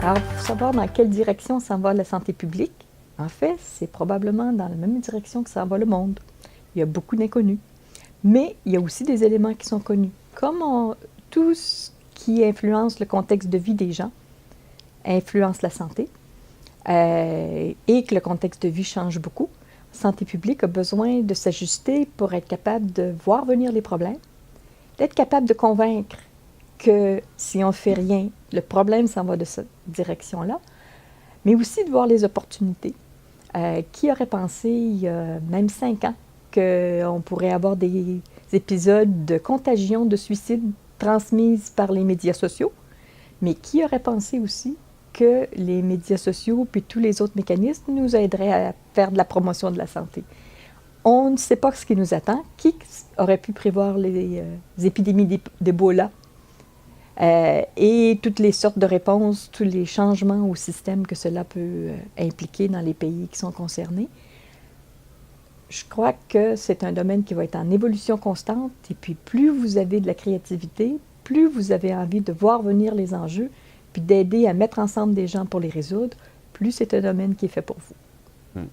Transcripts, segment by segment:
Alors, il faut savoir dans quelle direction s'en va la santé publique. En fait, c'est probablement dans la même direction que s'en va le monde. Il y a beaucoup d'inconnus. Mais il y a aussi des éléments qui sont connus. Comme tout ce qui influence le contexte de vie des gens influence la santé et que le contexte de vie change beaucoup, la santé publique a besoin de s'ajuster pour être capable de voir venir les problèmes, d'être capable de convaincre que si on ne fait rien, le problème s'en va de cette direction-là, mais aussi de voir les opportunités. Qui aurait pensé, il y a même 5 ans, qu'on pourrait avoir des épisodes de contagion, de suicide transmises par les médias sociaux, mais qui aurait pensé aussi que les médias sociaux puis tous les autres mécanismes nous aideraient à faire de la promotion de la santé. On ne sait pas ce qui nous attend. Qui aurait pu prévoir les épidémies d'Ebola et toutes les sortes de réponses, tous les changements au système que cela peut impliquer dans les pays qui sont concernés? Je crois que c'est un domaine qui va être en évolution constante et puis plus vous avez de la créativité, plus vous avez envie de voir venir les enjeux puis d'aider à mettre ensemble des gens pour les résoudre, plus c'est un domaine qui est fait pour vous.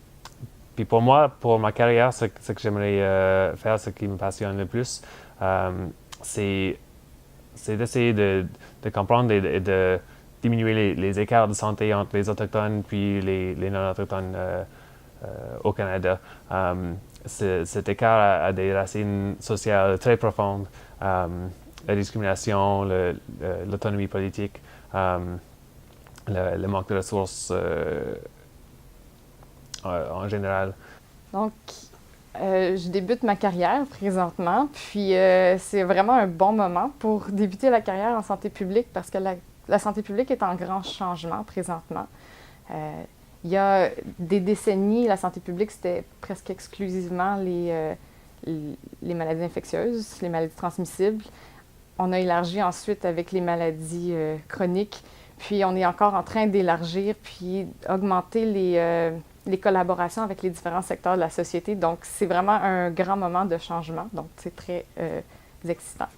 Puis pour moi, pour ma carrière, ce que j'aimerais faire, ce qui me passionne le plus, c'est d'essayer de comprendre et de diminuer les écarts de santé entre les Autochtones puis les non-Autochtones au Canada. Cet écart a des racines sociales très profondes. La discrimination, l'autonomie politique, le manque de ressources en général. Donc, je débute ma carrière présentement, puis c'est vraiment un bon moment pour débuter la carrière en santé publique parce que la santé publique est en grand changement présentement. Il y a des décennies, la santé publique, c'était presque exclusivement les maladies infectieuses, les maladies transmissibles. On a élargi ensuite avec les maladies chroniques, puis on est encore en train d'élargir puis augmenter les collaborations avec les différents secteurs de la société. Donc, c'est vraiment un grand moment de changement. Donc, c'est très excitant.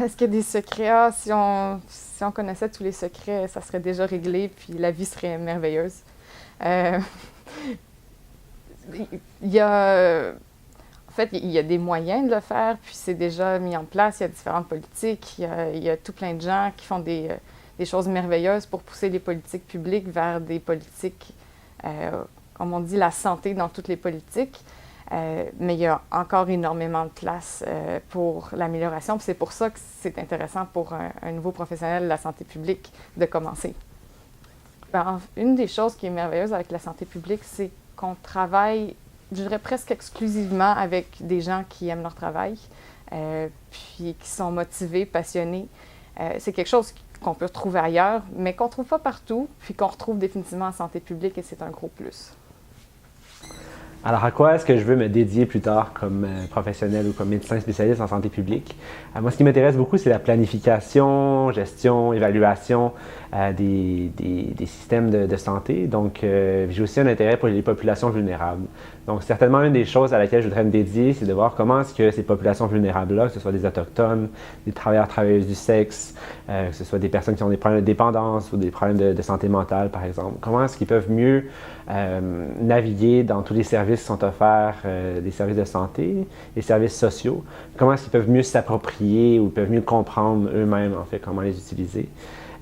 Est-ce qu'il y a des secrets? Ah, si on connaissait tous les secrets, ça serait déjà réglé, puis la vie serait merveilleuse. En fait, il y a des moyens de le faire, puis c'est déjà mis en place. Il y a différentes politiques. Il y a tout plein de gens qui font des choses merveilleuses pour pousser les politiques publiques vers des politiques, comme on dit, la santé dans toutes les politiques. Mais il y a encore énormément de place pour l'amélioration. C'est pour ça que c'est intéressant pour un nouveau professionnel de la santé publique de commencer. Une des choses qui est merveilleuse avec la santé publique, c'est qu'on travaille, je dirais presque exclusivement avec des gens qui aiment leur travail, puis qui sont motivés, passionnés. C'est quelque chose qu'on peut retrouver ailleurs, mais qu'on ne trouve pas partout, puis qu'on retrouve définitivement en santé publique, et c'est un gros plus. Alors, à quoi est-ce que je veux me dédier plus tard comme professionnel ou comme médecin spécialiste en santé publique? Moi, ce qui m'intéresse beaucoup, c'est la planification, gestion, évaluation des systèmes de santé. Donc, j'ai aussi un intérêt pour les populations vulnérables. Donc, certainement, une des choses à laquelle je voudrais me dédier, c'est de voir comment est-ce que ces populations vulnérables-là, que ce soit des Autochtones, des travailleurs, travailleuses du sexe, que ce soit des personnes qui ont des problèmes de dépendance ou des problèmes de santé mentale, par exemple, comment est-ce qu'ils peuvent mieux naviguer dans tous les services qui sont offerts, des services de santé, les services sociaux, comment est-ce qu'ils peuvent mieux s'approprier ou peuvent mieux comprendre eux-mêmes, en fait, comment les utiliser.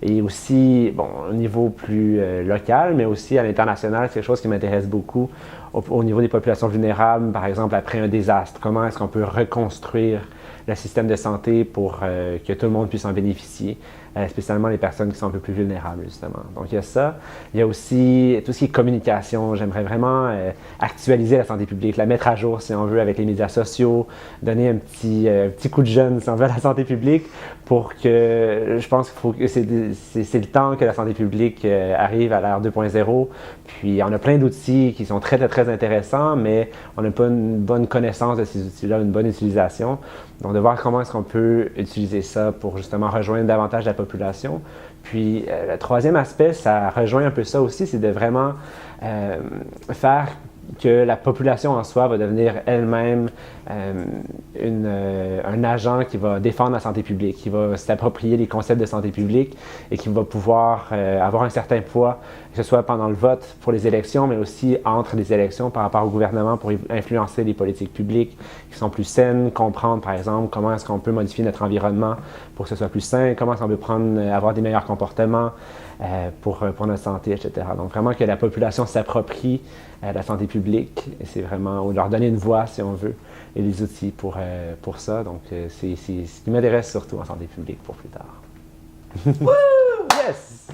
Et aussi, bon, au niveau plus local, mais aussi à l'international, c'est quelque chose qui m'intéresse beaucoup au niveau des populations vulnérables, par exemple après un désastre. Comment est-ce qu'on peut reconstruire le système de santé pour que tout le monde puisse en bénéficier, spécialement les personnes qui sont un peu plus vulnérables, justement. Donc, il y a ça. Il y a aussi tout ce qui est communication. J'aimerais vraiment actualiser la santé publique, la mettre à jour, si on veut, avec les médias sociaux, donner un petit coup de jeune, si on veut, à la santé publique, pour que, je pense qu'il faut que c'est le temps que la santé publique arrive à l'ère 2.0. Puis, on a plein d'outils qui sont très, très, très intéressants, mais on n'a pas une bonne connaissance de ces outils-là, une bonne utilisation. Donc, de voir comment est-ce qu'on peut utiliser ça pour justement rejoindre davantage la population. Puis, le troisième aspect, ça rejoint un peu ça aussi, c'est de vraiment faire que la population en soi va devenir elle-même un agent qui va défendre la santé publique, qui va s'approprier les concepts de santé publique et qui va pouvoir avoir un certain poids, que ce soit pendant le vote pour les élections, mais aussi entre les élections par rapport au gouvernement pour influencer les politiques publiques qui sont plus saines, comprendre par exemple comment est-ce qu'on peut modifier notre environnement pour que ce soit plus sain, comment est-ce qu'on peut avoir des meilleurs comportements pour notre santé, etc. Donc vraiment que la population s'approprie la santé publique, et c'est vraiment leur donner une voix, si on veut, et les outils pour ça. Donc, c'est ce qui m'intéresse surtout en santé publique pour plus tard. Woo! Yes!